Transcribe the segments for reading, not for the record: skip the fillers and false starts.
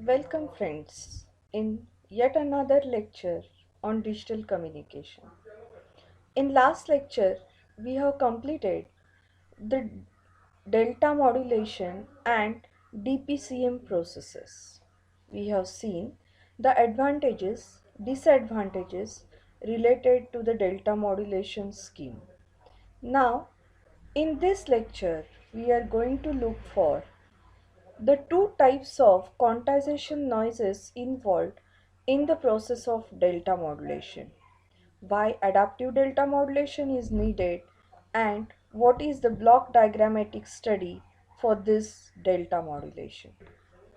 Welcome friends in yet another lecture on digital communication. In last lecture, we have completed the delta modulation and DPCM processes. We have seen the advantages, disadvantages related to the delta modulation scheme. Now, in this lecture, we are going to look for the two types of quantization noises involved in the process of delta modulation, why adaptive delta modulation is needed, and what is the block diagrammatic study for this delta modulation.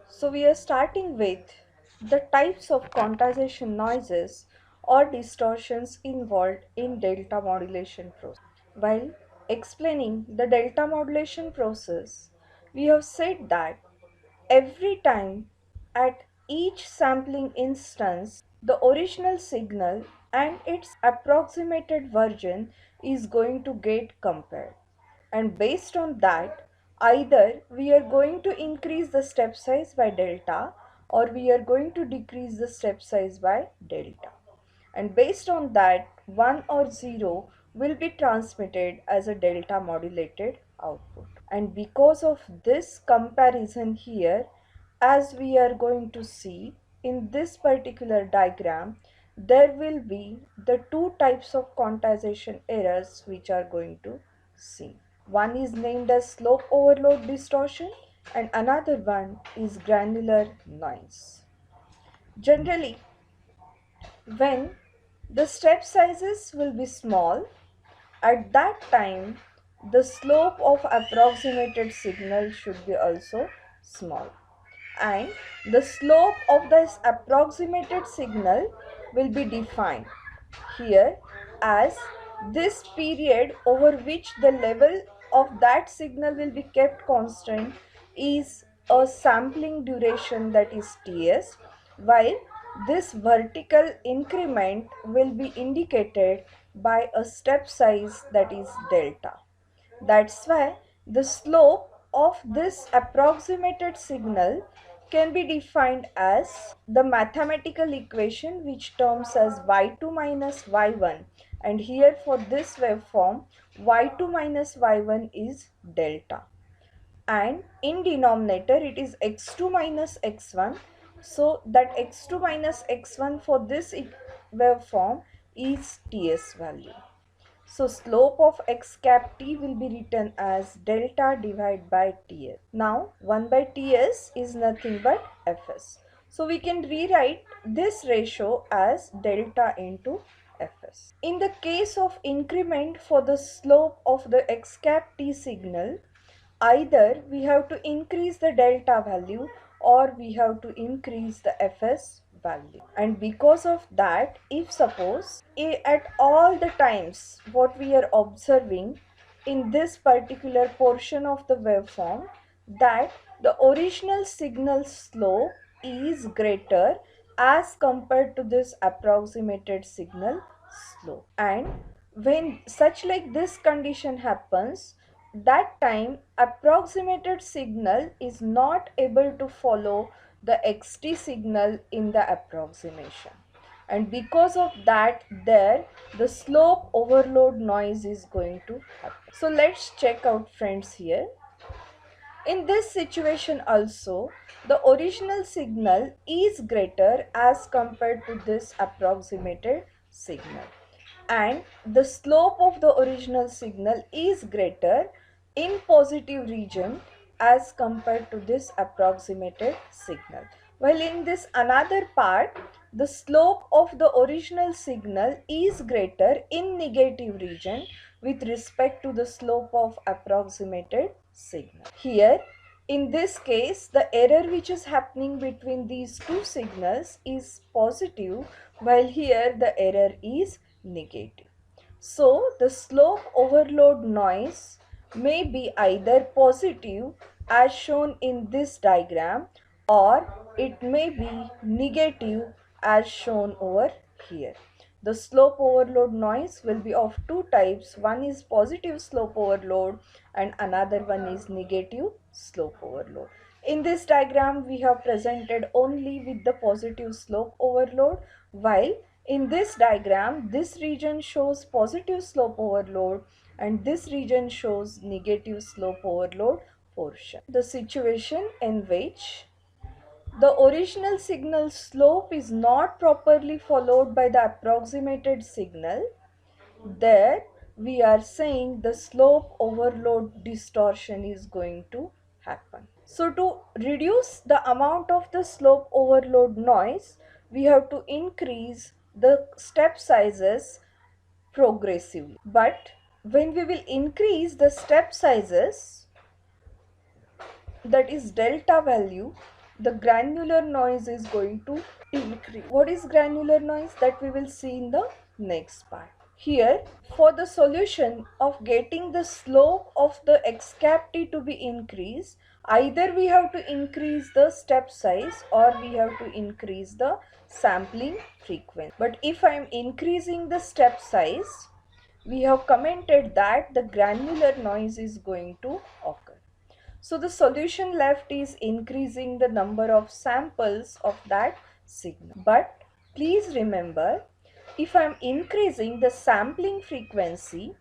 So we are starting with the types of quantization noises or distortions involved in delta modulation process. While explaining the delta modulation process, we have said that every time at each sampling instance, the original signal and its approximated version is going to get compared. And based on that, either we are going to increase the step size by delta or we are going to decrease the step size by delta. And based on that, 1 or 0 will be transmitted as a delta modulated output. And because of this comparison here, as we are going to see in this particular diagram, there will be the two types of quantization errors which are going to see. One is named as slope overload distortion and another one is granular noise. Generally, when the step sizes will be small, at that time the slope of approximated signal should be also small, and the slope of this approximated signal will be defined here as this period over which the level of that signal will be kept constant is a sampling duration, that is Ts, while this vertical increment will be indicated by a step size, that is delta. That's why the slope of this approximated signal can be defined as the mathematical equation which terms as y2 minus y1, and here for this waveform y2 minus y1 is delta, and in denominator it is x2 minus x1, so that x2 minus x1 for this waveform is Ts value. So slope of x cap t will be written as delta divided by Ts. Now 1 by Ts is nothing but Fs. So we can rewrite this ratio as delta into Fs. In the case of increment for the slope of the x cap t signal, either we have to increase the delta value or we have to increase the Fs value. And because of that, if suppose at all the times what we are observing in this particular portion of the waveform, that the original signal slope is greater as compared to this approximated signal slope, and when such like this condition happens, that time approximated signal is not able to follow the xt signal in the approximation, and because of that there the slope overload noise is going to happen. So let's check out friends here. In this situation also, the original signal is greater as compared to this approximated signal, and the slope of the original signal is greater in positive region as compared to this approximated signal. While in this another part, the slope of the original signal is greater in negative region with respect to the slope of approximated signal. Here, in this case, the error which is happening between these two signals is positive, while here the error is negative. So, the slope overload noise may be either positive as shown in this diagram, or it may be negative as shown over here. The slope overload noise will be of two types. One is positive slope overload and another one is negative slope overload. In this diagram, we have presented only with the positive slope overload, while in this diagram, this region shows positive slope overload and this region shows negative slope overload portion. The situation in which the original signal slope is not properly followed by the approximated signal, there we are saying the slope overload distortion is going to happen. So to reduce the amount of the slope overload noise, we have to increase the step sizes progressively. But when we will increase the step sizes, that is delta value, the granular noise is going to increase. What is granular noise? That we will see in the next part. Here, for the solution of getting the slope of the x cap t to be increased, either we have to increase the step size or we have to increase the sampling frequency. But if I am increasing the step size, we have commented that the granular noise is going to occur. So the solution left is increasing the number of samples of that signal. But please remember, if I am increasing the sampling frequency,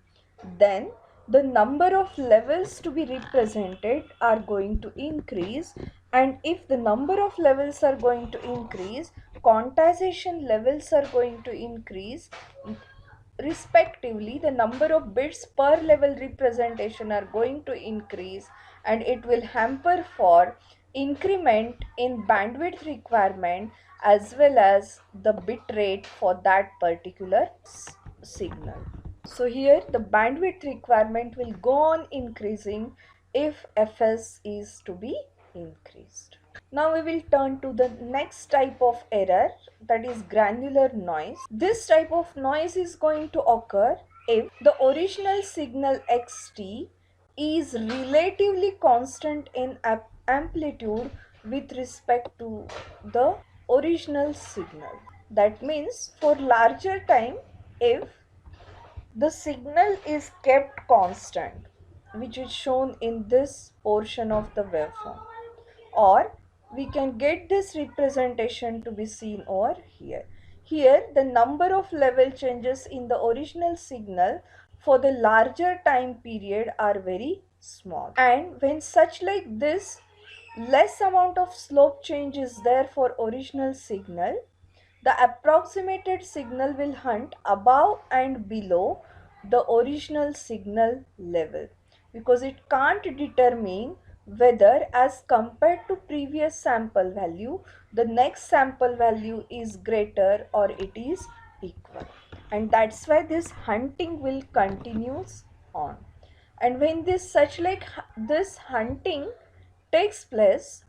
then the number of levels to be represented are going to increase, and if the number of levels are going to increase, quantization levels are going to increase. Respectively, the number of bits per level representation are going to increase, and it will hamper for increment in bandwidth requirement as well as the bit rate for that particular signal. So here the bandwidth requirement will go on increasing if Fs is to be increased. Now we will turn to the next type of error, that is granular noise. This type of noise is going to occur if the original signal xt is relatively constant in amplitude with respect to the original signal. That means for larger time, if the signal is kept constant, which is shown in this portion of the waveform, or we can get this representation to be seen over here. Here the number of level changes in the original signal for the larger time period are very small, and when such like this less amount of slope change is there for original signal, the approximated signal will hunt above and below the original signal level, because it can't determine whether as compared to previous sample value, the next sample value is greater or it is equal. And that's why this hunting will continues on. And when this hunting takes place,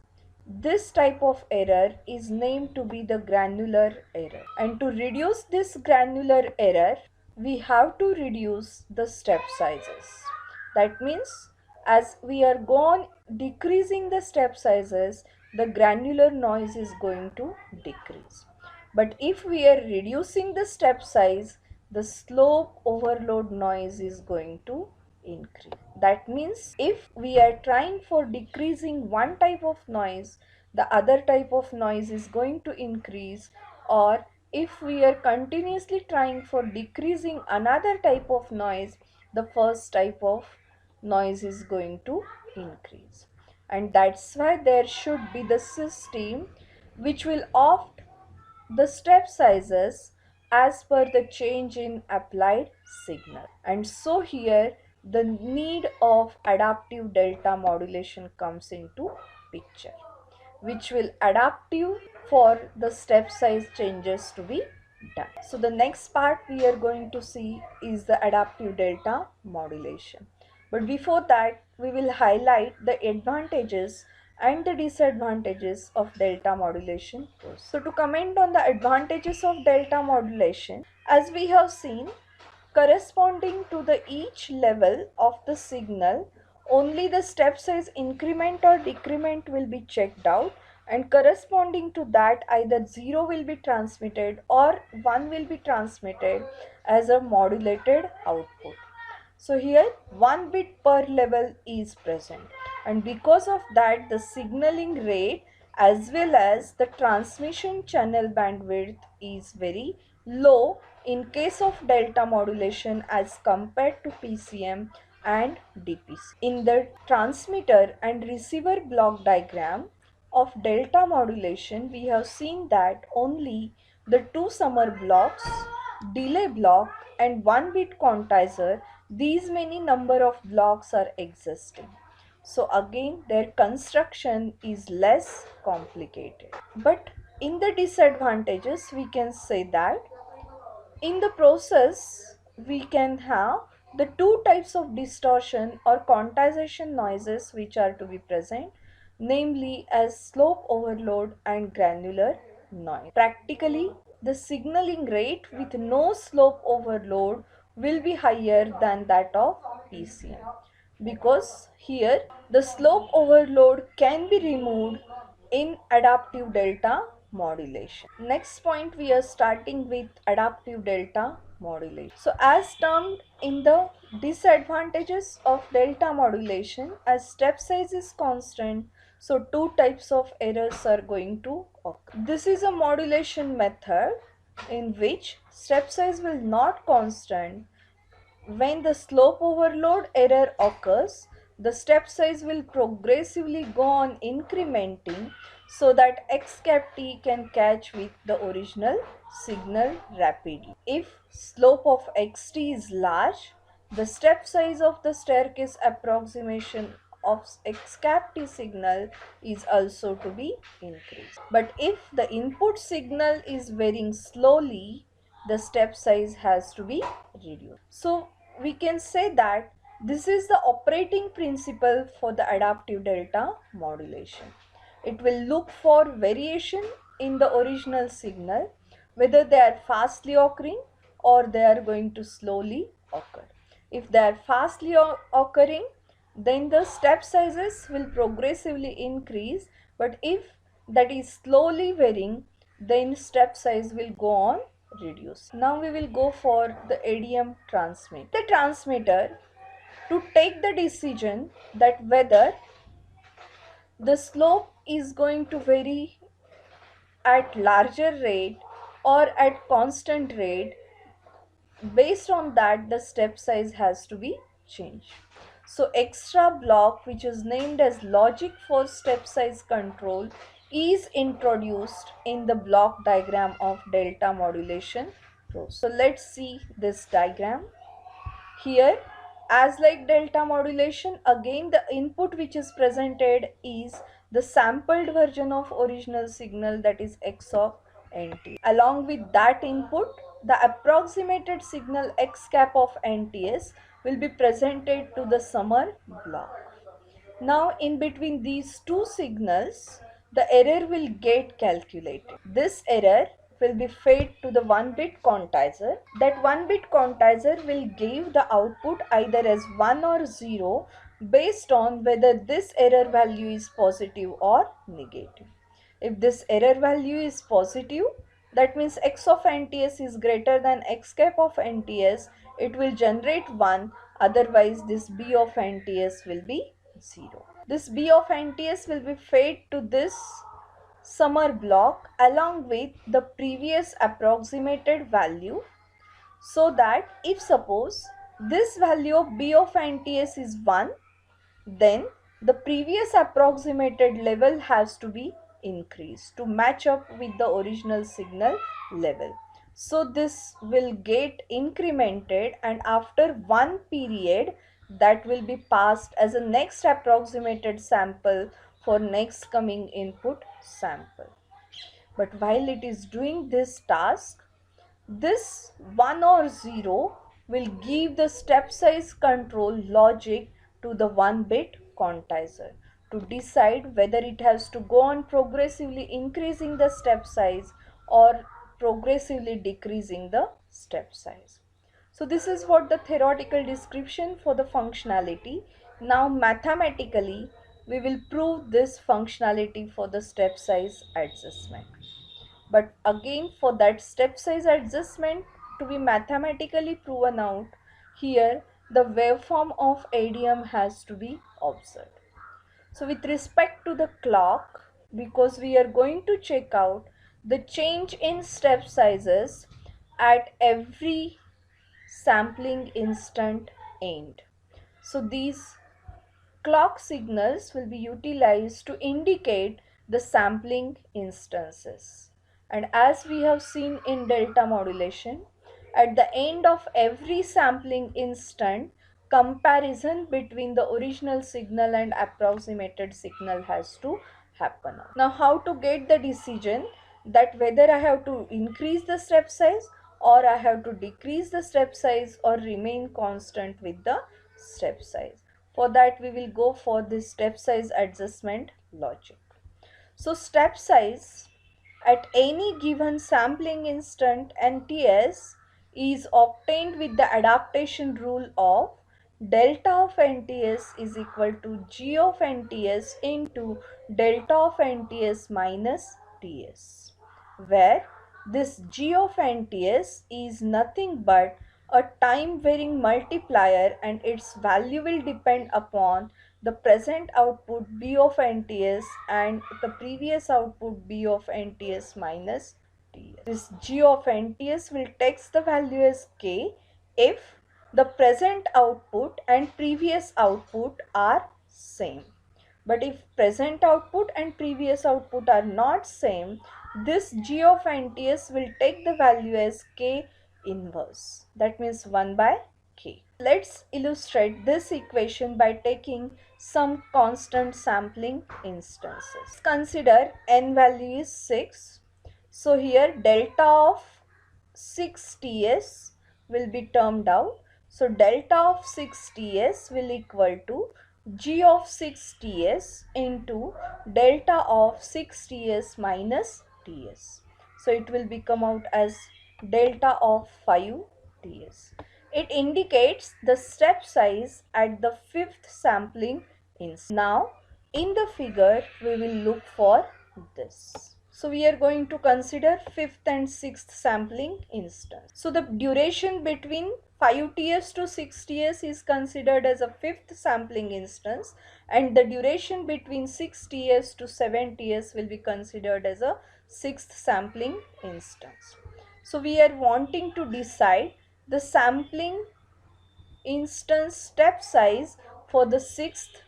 this type of error is named to be the granular error. And to reduce this granular error, we have to reduce the step sizes. That means as we are gone decreasing the step sizes, the granular noise is going to decrease. But if we are reducing the step size, the slope overload noise is going to increase. That means if we are trying for decreasing one type of noise, the other type of noise is going to increase, or if we are continuously trying for decreasing another type of noise, the first type of noise is going to increase. And that's why there should be the system which will opt the step sizes as per the change in applied signal. And so here the need of adaptive delta modulation comes into picture, which will adaptive for the step size changes to be done. So the next part we are going to see is the adaptive delta modulation. But before that, we will highlight the advantages and the disadvantages of delta modulation. So to comment on the advantages of delta modulation, as we have seen, corresponding to the each level of the signal, only the step size increment or decrement will be checked out, and corresponding to that either 0 will be transmitted or 1 will be transmitted as a modulated output. So here 1 bit per level is present. and because of that the signaling rate as well as the transmission channel bandwidth is very low in case of delta modulation as compared to PCM and DPC. In the transmitter and receiver block diagram of delta modulation, we have seen that only the two summer blocks, delay block and 1 bit quantizer, these many number of blocks are existing. So again their construction is less complicated. But in the disadvantages we can say that in the process we can have the two types of distortion or quantization noises which are to be present, namely as slope overload and granular noise. Practically the signaling rate with no slope overload will be higher than that of PCM, because here the slope overload can be removed in adaptive delta modulation. Next point, we are starting with adaptive delta modulation. So as termed in the disadvantages of delta modulation, as step size is constant, so two types of errors are going to occur. This is a modulation method in which step size will not constant. When the slope overload error occurs, the step size will progressively go on incrementing so that x cap t can catch with the original signal rapidly. If slope of xt is large, the step size of the staircase approximation of x cap t signal is also to be increased. But if the input signal is varying slowly, the step size has to be reduced. So we can say that this is the operating principle for the adaptive delta modulation. It will look for variation in the original signal, whether they are fastly occurring or they are going to slowly occur. If they are fastly occurring, then the step sizes will progressively increase, but if that is slowly varying, then step size will go on reduce. Now we will go for the ADM transmit. The transmitter to take the decision that whether the slope is going to vary at larger rate or at constant rate. Based on that the step size has to be changed. So extra block which is named as logic for step size control is introduced in the block diagram of delta modulation process. So let's see this diagram. Here, as like delta modulation, again the input which is presented is the sampled version of original signal, that is x of nt. Along with that input, the approximated signal x cap of nts will be presented to the summer block. Now in between these two signals, the error will get calculated. This error will be fed to the 1-bit quantizer. That 1-bit quantizer will give the output either as 1 or 0 based on whether this error value is positive or negative. If this error value is positive, that means x of nts is greater than x cap of nts, it will generate 1, otherwise this b of nts will be 0. This b of nts will be fed to this summer block along with the previous approximated value, so that if suppose this value of b of nts is 1, then the previous approximated level has to be increased to match up with the original signal level. So this will get incremented, and after one period that will be passed as a next approximated sample for next coming input sample. But while it is doing this task, this 1 or 0 will give the step size control logic to the 1-bit quantizer to decide whether it has to go on progressively increasing the step size or progressively decreasing the step size. So this is what the theoretical description for the functionality. Now mathematically we will prove this functionality for the step size adjustment. But again, for that step size adjustment to be mathematically proven out, here the waveform of ADM has to be observed. So with respect to the clock, because we are going to check out the change in step sizes at every sampling instant end. So these clock signals will be utilized to indicate the sampling instances. And as we have seen in delta modulation, at the end of every sampling instant, comparison between the original signal and approximated signal has to happen. Now, how to get the decision that whether I have to increase the step size or I have to decrease the step size or remain constant with the step size. For that, we will go for this step size adjustment logic. So step size at any given sampling instant NTS is obtained with the adaptation rule of delta of NTS is equal to G of NTS into delta of NTS minus TS, where this G of NTS is nothing but a time varying multiplier and its value will depend upon the present output B of NTS and the previous output B of NTS minus TS. This G of NTS will take the value as K if the present output and previous output are same. But if present output and previous output are not same, this G of NTS will take the value as K inverse. That means 1 by K. Let's illustrate this equation by taking some constant sampling instances. Consider n value is 6. So here delta of 6TS will be termed out. So delta of 6TS will equal to G of 6TS into delta of 6TS minus TS. So it will become out as delta of 5TS. It indicates the step size at the fifth sampling instance. Now in the figure we will look for this. So we are going to consider fifth and sixth sampling instance. So the duration between 5TS to 6TS is considered as a fifth sampling instance, and the duration between 6TS to 7TS will be considered as a sixth sampling instance. So we are wanting to decide the sampling instance step size for the sixth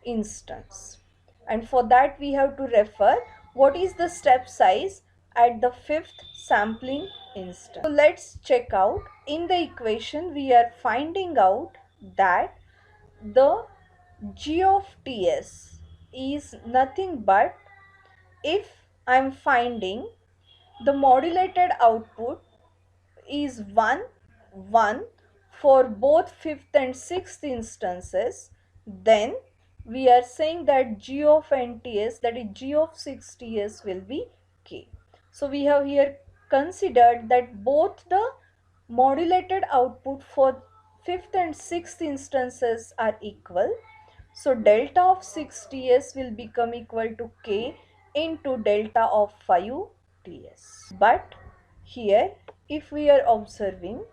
instance, and for that we have to refer what is the step size at the fifth sampling instance. So let's check out. In the equation we are finding out that the G of TS is nothing but if I am finding the modulated output is 1 1 for both fifth and sixth instances, then we are saying that G of NTS, that is G of 6TS, will be K. So we have here considered that both the modulated output for fifth and sixth instances are equal. So delta of 6TS will become equal to K into delta of 5TS. But here if we are observing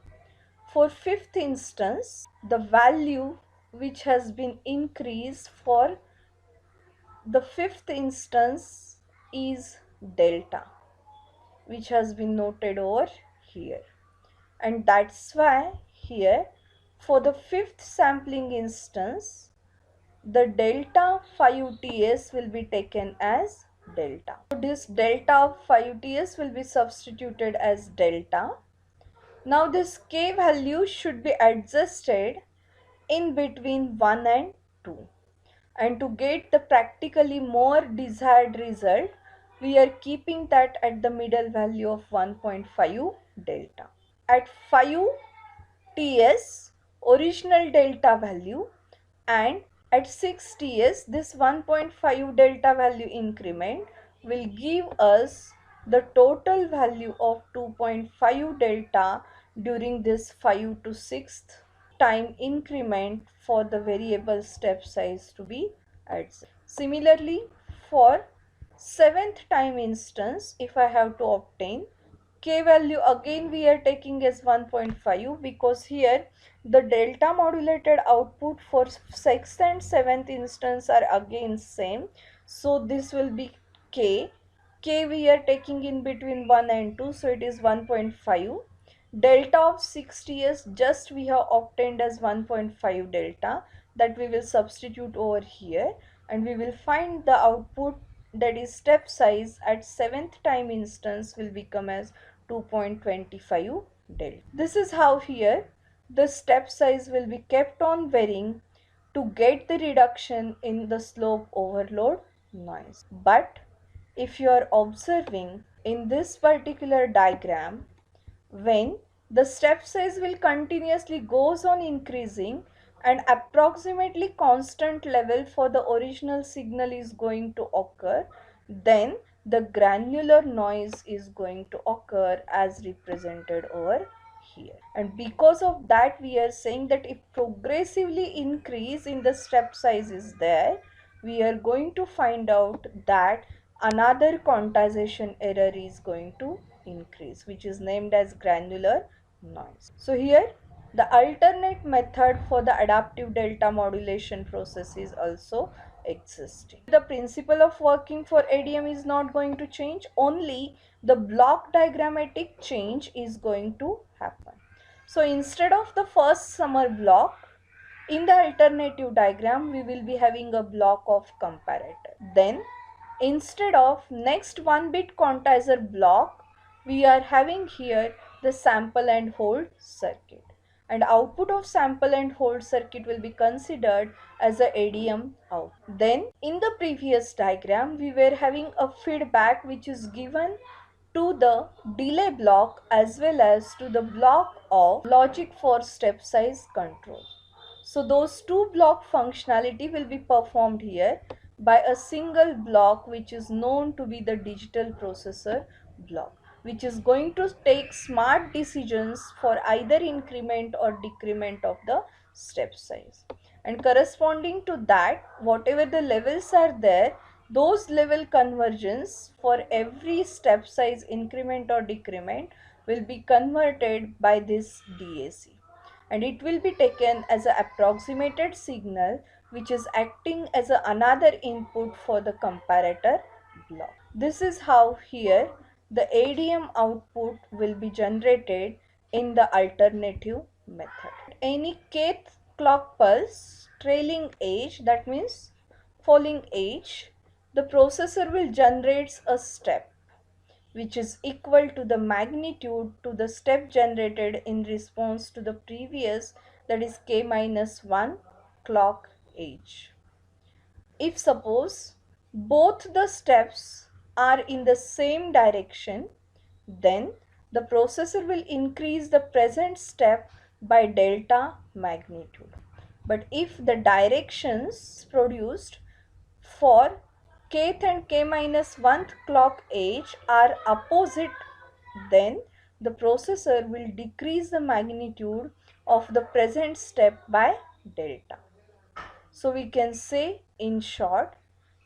for fifth instance, the value which has been increased for the fifth instance is delta, which has been noted over here, and that's why here for the fifth sampling instance the delta 5TS will be taken as delta. So this delta of 5TS will be substituted as delta. Now this K value should be adjusted in between 1 and 2. And to get the practically more desired result, we are keeping that at the middle value of 1.5 delta. At 5TS original delta value and at 6TS this 1.5 delta value increment will give us the total value of 2.5 delta during this 5 to 6th time increment for the variable step size to be adjusted. Similarly, for 7th time instance, if I have to obtain K value again we are taking as 1.5 because here the delta modulated output for 6th and 7th instance are again same. So this will be K. K we are taking in between 1 and 2, so it is 1.5. Delta of 60s just we have obtained as 1.5 delta, that we will substitute over here, and we will find the output, that is step size at 7th time instance will become as 2.25 delta. This is how here the step size will be kept on varying to get the reduction in the slope overload noise. But if you are observing in this particular diagram, when the step size will continuously goes on increasing and approximately constant level for the original signal is going to occur, then the granular noise is going to occur as represented over here. And because of that, we are saying that if progressively increase in the step size is there, we are going to find out that another quantization error is going to increase, which is named as granular noise. So here the alternate method for the adaptive delta modulation process is also existing. The principle of working for ADM is not going to change, only the block diagrammatic change is going to happen. So instead of the first summer block, in the alternative diagram we will be having a block of comparator. Then instead of next 1 bit quantizer block, we are having here the sample and hold circuit, and output of sample and hold circuit will be considered as a ADM out. Then in the previous diagram we were having a feedback which is given to the delay block as well as to the block of logic for step size control. So those two block functionality will be performed here by a single block, which is known to be the digital processor block, which is going to take smart decisions for either increment or decrement of the step size. And corresponding to that, whatever the levels are there, those level convergence for every step size increment or decrement will be converted by this DAC, and it will be taken as an approximated signal which is acting as another input for the comparator block. This is how here the ADM output will be generated in the alternative method. Any kth clock pulse trailing edge, that means falling edge, the processor will generate a step which is equal to the magnitude to the step generated in response to the previous, that is k minus 1 clock edge. If suppose both the steps are in the same direction, then the processor will increase the present step by delta magnitude. But if the directions produced for kth and k minus 1th clock edge are opposite, then the processor will decrease the magnitude of the present step by delta. So we can say in short,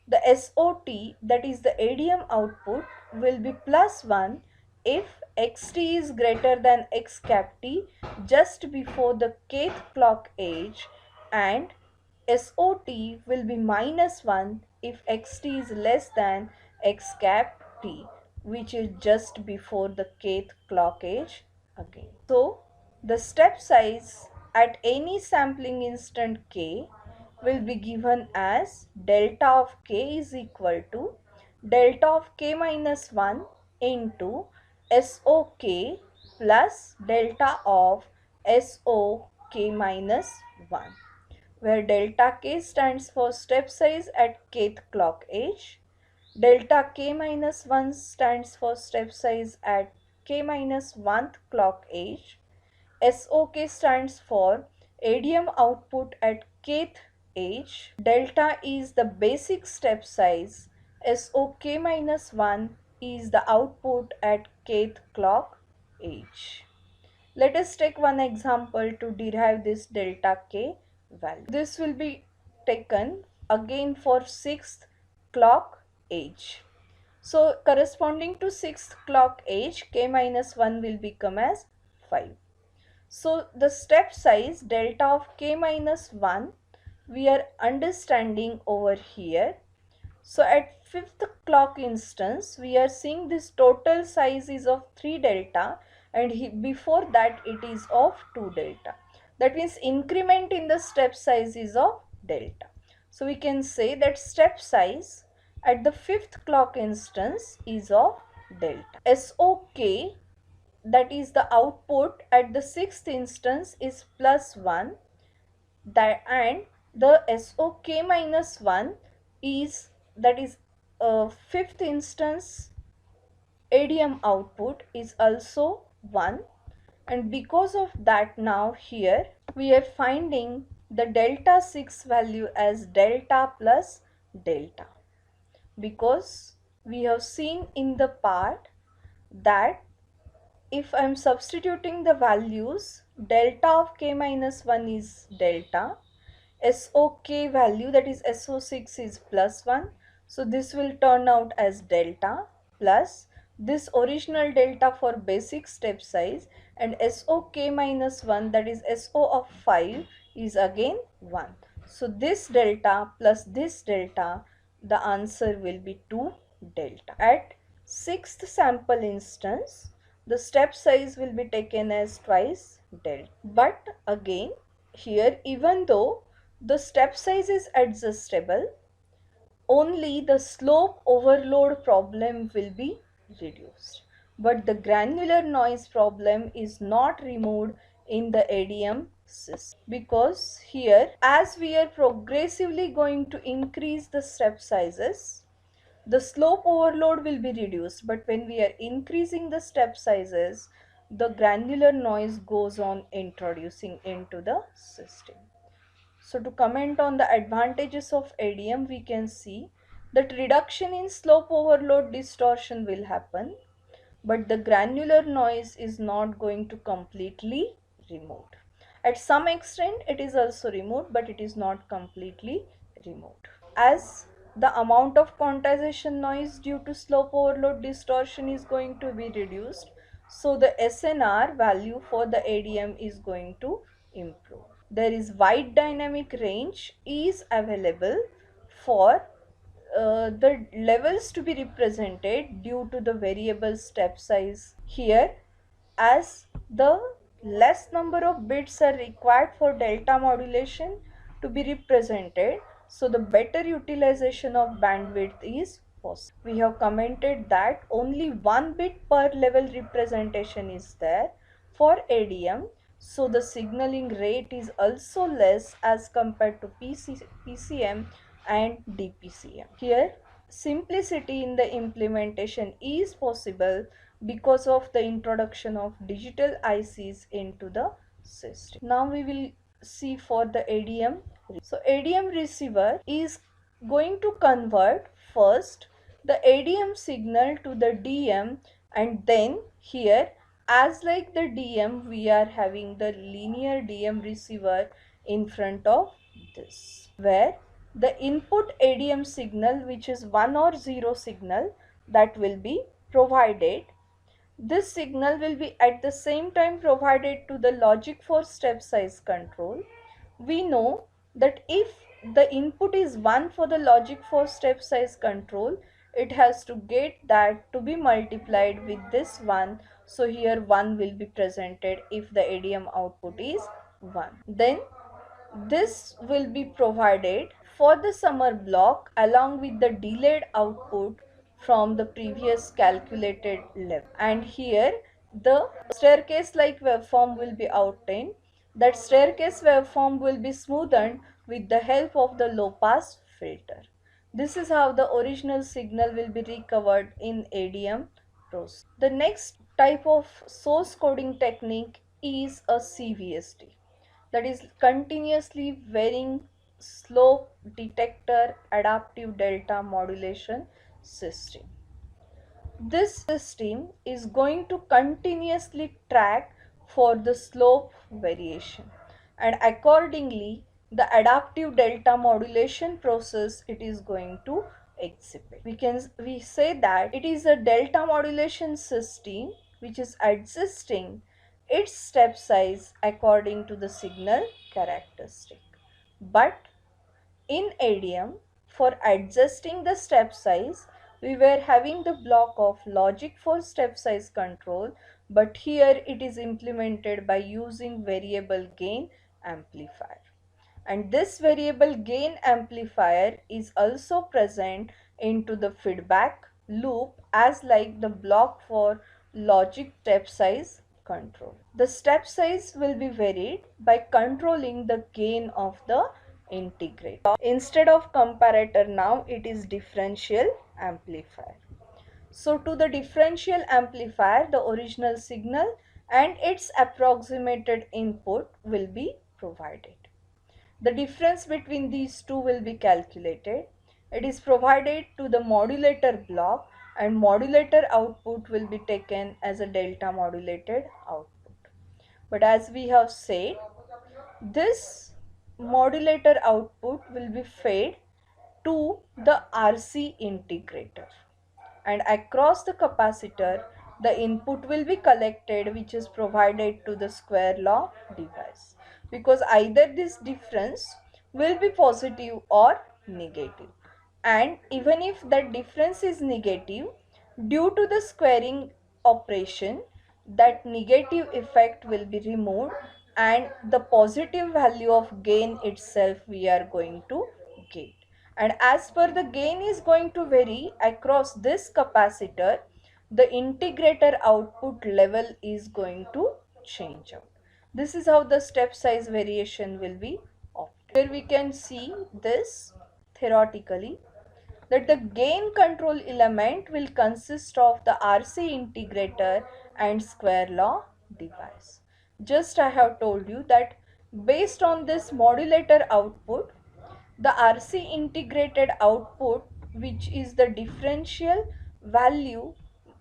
the SOT, that is the ADM output, will be plus 1 if xt is greater than x cap t just before the kth clock edge, and SOT will be minus 1 if xt is less than x cap t, which is just before the kth clock edge again. So the step size at any sampling instant k will be given as delta of k is equal to delta of k minus 1 into SOK plus delta of SOK minus 1, where delta k stands for step size at kth clock edge, delta k minus 1 stands for step size at k minus 1th clock edge, SOK stands for ADM output at kth edge, delta is the basic step size, SOK minus 1 is the output at kth clock edge. Let us take one example to derive this delta k value. This will be taken again for 6th clock edge. So corresponding to 6th clock age, k minus 1 will become as 5. So the step size delta of k minus 1 we are understanding over here. So at 5th clock instance, we are seeing this total size is of 3 delta, and before that it is of 2 delta. That means increment in the step size is of delta. So we can say that step size at the 5th clock instance is of delta. SOK, that is the output at the 6th instance, is plus 1, that, and the SOK minus 1 is, that is 5th instance ADM output is also 1, and because of that now here we are finding the delta 6 value as delta plus delta, because we have seen in the part that if I am substituting the values, delta of k minus 1 is delta, SOK value, that is SO6, is plus 1. So this will turn out as delta plus this original delta for basic step size, and SOK minus 1, that is SO of 5, is again 1. So this delta plus this delta, the answer will be 2 delta. At 6th sample instance, the step size will be taken as twice delta. But again, here, even though the step size is adjustable, only the slope overload problem will be reduced, but the granular noise problem is not removed in the ADM system, because here, as we are progressively going to increase the step sizes, the slope overload will be reduced, but when we are increasing the step sizes, the granular noise goes on introducing into the system. So to comment on the advantages of ADM, we can see that reduction in slope overload distortion will happen, but the granular noise is not going to completely removed. At some extent it is also removed, but it is not completely removed. As the amount of quantization noise due to slope overload distortion is going to be reduced, so the SNR value for the ADM is going to improve. There is wide dynamic range is available for the levels to be represented due to the variable step size here, as the less number of bits are required for delta modulation to be represented, so the better utilization of bandwidth is possible. We have commented that only 1 bit per level representation is there for ADM, so the signaling rate is also less as compared to PCM and DPCM. Here, simplicity in the implementation is possible because of the introduction of digital ICs into the system. Now we will see for the ADM. So ADM receiver is going to convert first the ADM signal to the DM, and then here, as like the DM, we are having the linear DM receiver in front of this, where the input ADM signal, which is 1 or 0 signal, that will be provided. This signal will be at the same time provided to the logic for step size control. We know that if the input is 1 for the logic for step size control, it has to get that to be multiplied with this 1. So here 1 will be presented if the ADM output is 1. Then this will be provided for the summer block along with the delayed output from the previous calculated level. And here the staircase like waveform will be obtained. That staircase waveform will be smoothened with the help of the low pass filter. This is how the original signal will be recovered in ADM process. The next type of source coding technique is a CVSD, that is continuously varying slope detector adaptive delta modulation system. This system is going to continuously track for the slope variation, and accordingly the adaptive delta modulation process it is going to exhibit. We say that it is a delta modulation system which is adjusting its step size according to the signal characteristic. But in ADM, for adjusting the step size, we were having the block of logic for step size control, but here it is implemented by using variable gain amplifier. And this variable gain amplifier is also present into the feedback loop as like the block for logic step size control. The step size will be varied by controlling the gain of the integrator. Instead of comparator, now it is differential amplifier. So to the differential amplifier, the original signal and its approximated input will be provided. The difference between these two will be calculated. It is provided to the modulator block, and modulator output will be taken as a delta modulated output. But as we have said, this modulator output will be fed to the RC integrator, and across the capacitor the input will be collected which is provided to the square law device, because either this difference will be positive or negative, and even if that difference is negative, due to the squaring operation, that negative effect will be removed and the positive value of gain itself we are going to get. And as per the gain is going to vary across this capacitor, the integrator output level is going to change out. This is how the step size variation will be obtained. Here we can see this theoretically, that the gain control element will consist of the RC integrator and square law device. Just I have told you that based on this modulator output, the RC integrated output, which is the differential value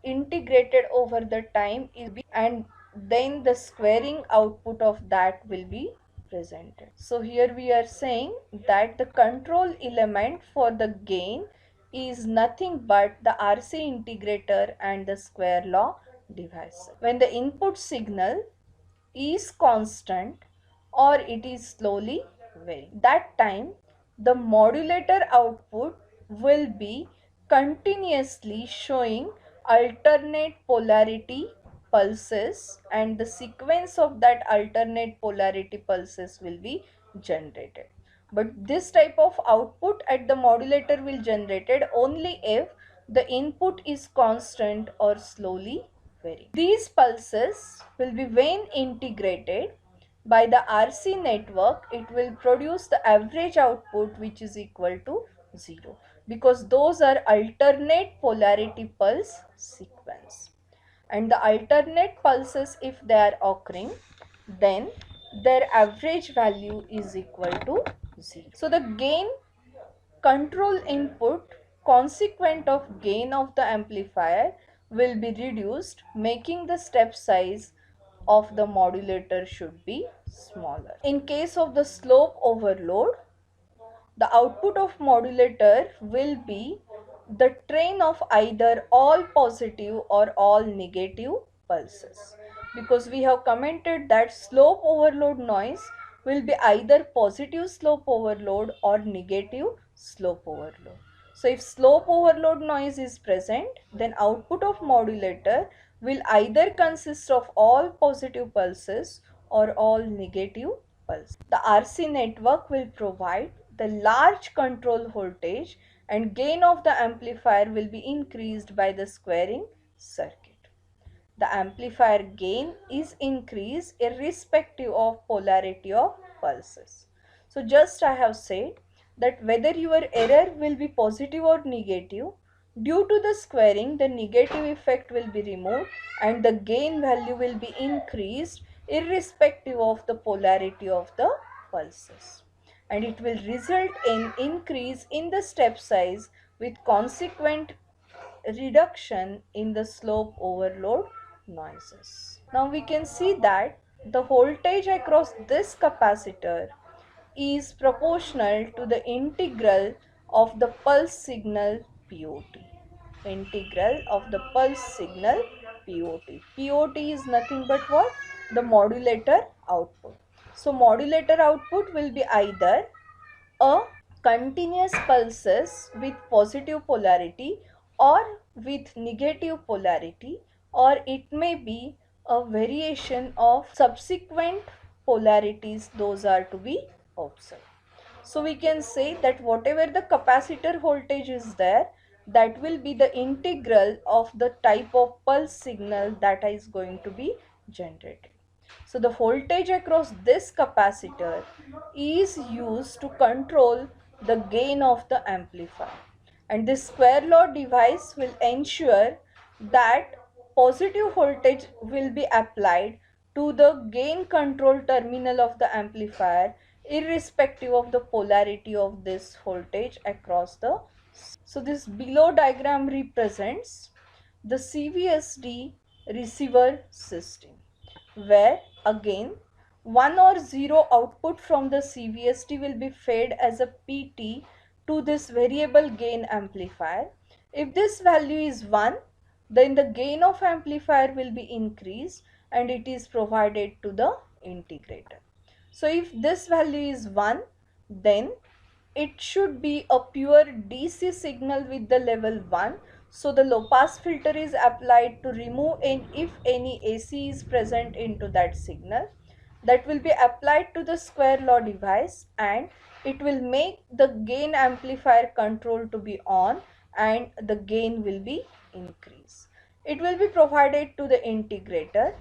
integrated over the time, and then the squaring output of that will be presented. So here we are saying that the control element for the gain is nothing but the RC integrator and the square law device. When the input signal is constant or it is slowly varying, that time the modulator output will be continuously showing alternate polarity pulses, and the sequence of that alternate polarity pulses will be generated. But this type of output at the modulator will generated only if the input is constant or slowly varying. These pulses will be when integrated by the RC network, it will produce the average output which is equal to 0, because those are alternate polarity pulse sequence. And the alternate pulses, if they are occurring, then their average value is equal to 0. So the gain control input consequent of gain of the amplifier will be reduced, making the step size of the modulator should be smaller. In case of the slope overload, the output of modulator will be the train of either all positive or all negative pulses, because we have commented that slope overload noise will be either positive slope overload or negative slope overload. So if slope overload noise is present, then output of modulator will either consist of all positive pulses or all negative pulses. The RC network will provide the large control voltage, and gain of the amplifier will be increased by the squaring circuit. The amplifier gain is increased irrespective of polarity of pulses. So just I have said that whether your error will be positive or negative, due to the squaring the negative effect will be removed and the gain value will be increased irrespective of the polarity of the pulses, and it will result in increase in the step size with consequent reduction in the slope overload noises. Now we can see that the voltage across this capacitor is proportional to the integral of the pulse signal POT. Integral of the pulse signal POT. POT is nothing but what? The modulator output. So modulator output will be either a continuous pulses with positive polarity or with negative polarity, or it may be a variation of subsequent polarities, those are to be observed. So we can say that whatever the capacitor voltage is there, that will be the integral of the type of pulse signal that is going to be generated. So the voltage across this capacitor is used to control the gain of the amplifier, and this square law device will ensure that positive voltage will be applied to the gain control terminal of the amplifier irrespective of the polarity of this voltage across the. So this below diagram represents the CVSD receiver system, where again 1 or 0 output from the CVSD will be fed as a PT to this variable gain amplifier. If this value is 1, then the gain of amplifier will be increased and it is provided to the integrator. So if this value is 1, then it should be a pure DC signal with the level 1. So the low pass filter is applied to remove if any AC is present into that signal. That will be applied to the square law device, and it will make the gain amplifier control to be on and the gain will be increased. It will be provided to the integrator.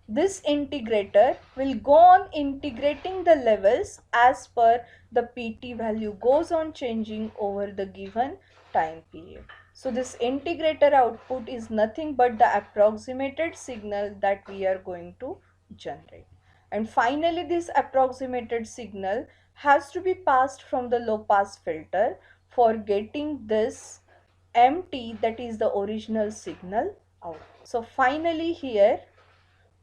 This integrator will go on integrating the levels as per the PT value goes on changing over the given time period. So this integrator output is nothing but the approximated signal that we are going to generate. And finally this approximated signal has to be passed from the low pass filter for getting this MT, that is the original signal, out. So finally here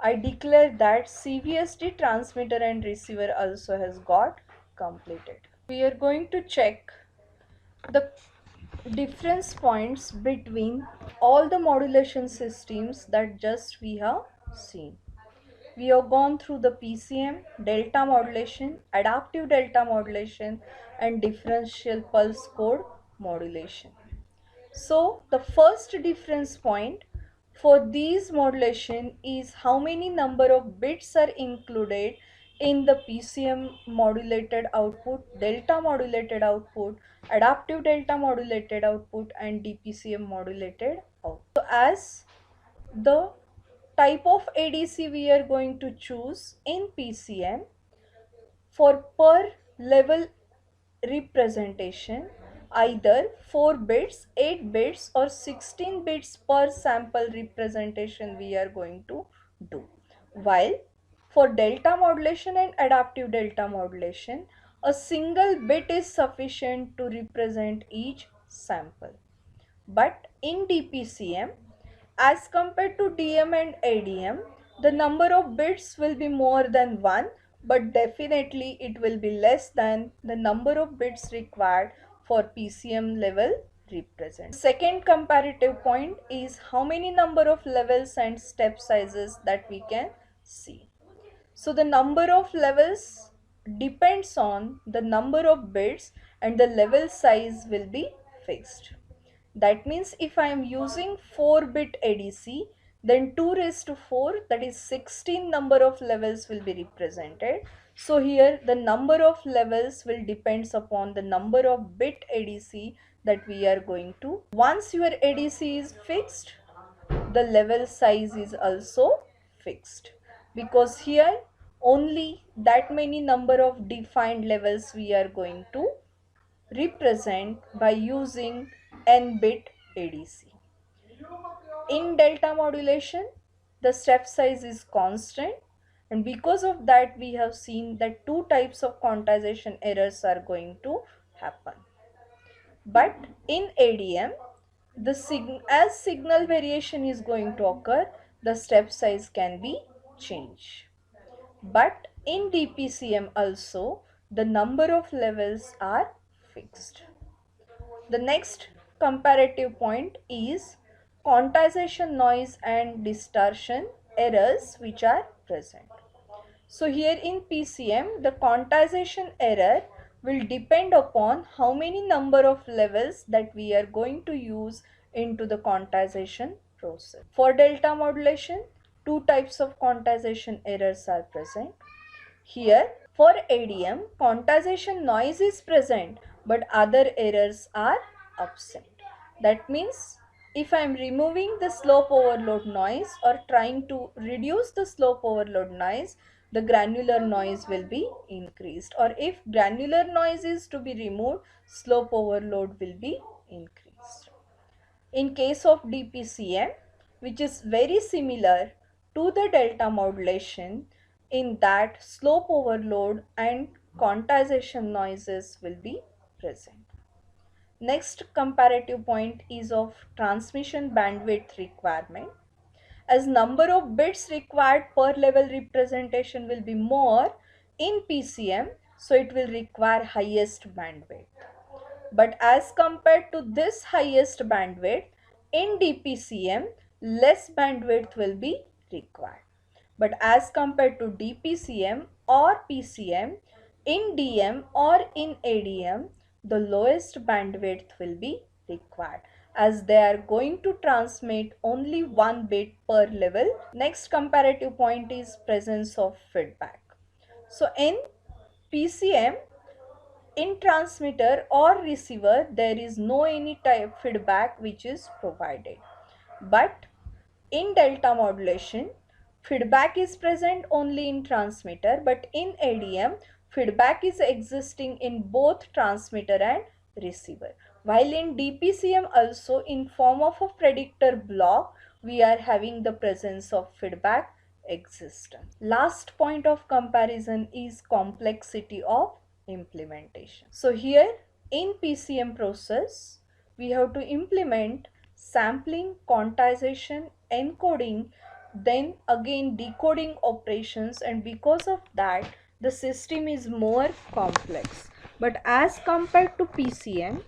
I declare that CVSD transmitter and receiver also has got completed. We are going to check the difference points between all the modulation systems that just we have seen. We have gone through the PCM, delta modulation, adaptive delta modulation, and differential pulse code modulation. So the first difference point for these modulation is how many number of bits are included in the PCM modulated output, delta modulated output, adaptive delta modulated output, and DPCM modulated output. So as the type of ADC we are going to choose in PCM, for per level representation, either 4 bits, 8 bits or 16 bits per sample representation we are going to do. While for delta modulation and adaptive delta modulation, a single bit is sufficient to represent each sample. But in DPCM, as compared to DM and ADM, the number of bits will be more than 1, but definitely it will be less than the number of bits required for PCM level represent. Second comparative point is how many number of levels and step sizes that we can see. So the number of levels depends on the number of bits and the level size will be fixed. That means if I am using 4-bit ADC, then 2 raised to 4, that is 16 number of levels will be represented. So here the number of levels will depends upon the number of bit ADC that we are going to. Once your ADC is fixed, the level size is also fixed, because here only that many number of defined levels we are going to represent by using n-bit ADC. In delta modulation, the step size is constant, and because of that we have seen that two types of quantization errors are going to happen. But in ADM, as signal variation is going to occur, the step size can be changed. But in DPCM also, the number of levels are fixed. The next comparative point is quantization noise and distortion errors which are present. So here in PCM, the quantization error will depend upon how many number of levels that we are going to use into the quantization process. For delta modulation, two types of quantization errors are present. Here, for ADM, quantization noise is present, but other errors are absent. That means if I am removing the slope overload noise or trying to reduce the slope overload noise, the granular noise will be increased. Or if granular noise is to be removed, slope overload will be increased. In case of DPCM, which is very similar to the delta modulation, in that slope overload and quantization noises will be present. Next comparative point is of transmission bandwidth requirement. As number of bits required per level representation will be more in PCM, so it will require highest bandwidth. But as compared to this highest bandwidth, in DPCM, less bandwidth will be required. But as compared to DPCM or PCM, in DM or in ADM, the lowest bandwidth will be required as they are going to transmit only 1 bit per level. Next comparative point is presence of feedback. So in PCM, in transmitter or receiver there is no any type feedback which is provided, but in delta modulation feedback is present only in transmitter, but in ADM feedback is existing in both transmitter and receiver, while in DPCM also in form of a predictor block we are having the presence of feedback existence. Last point of comparison is complexity of implementation. So here in PCM process we have to implement sampling, quantization, encoding, then again decoding operations, and because of that the system is more complex. But as compared to PCM,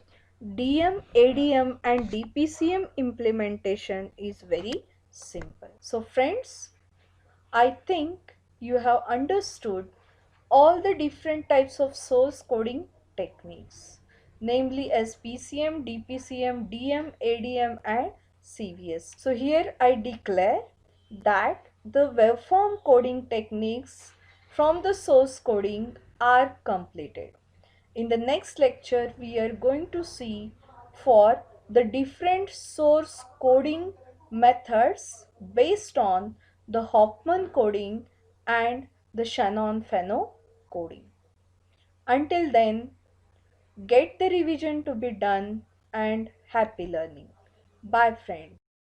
DM, ADM and DPCM implementation is very simple. So friends, I think you have understood all the different types of source coding techniques, namely as PCM, DPCM, DM, ADM and CVS. So here I declare that the waveform coding techniques from the source coding are completed. In the next lecture, we are going to see for the different source coding methods based on the Hofmann coding and the Shannon-Fano coding. Until then, get the revision to be done and happy learning. Bye friends.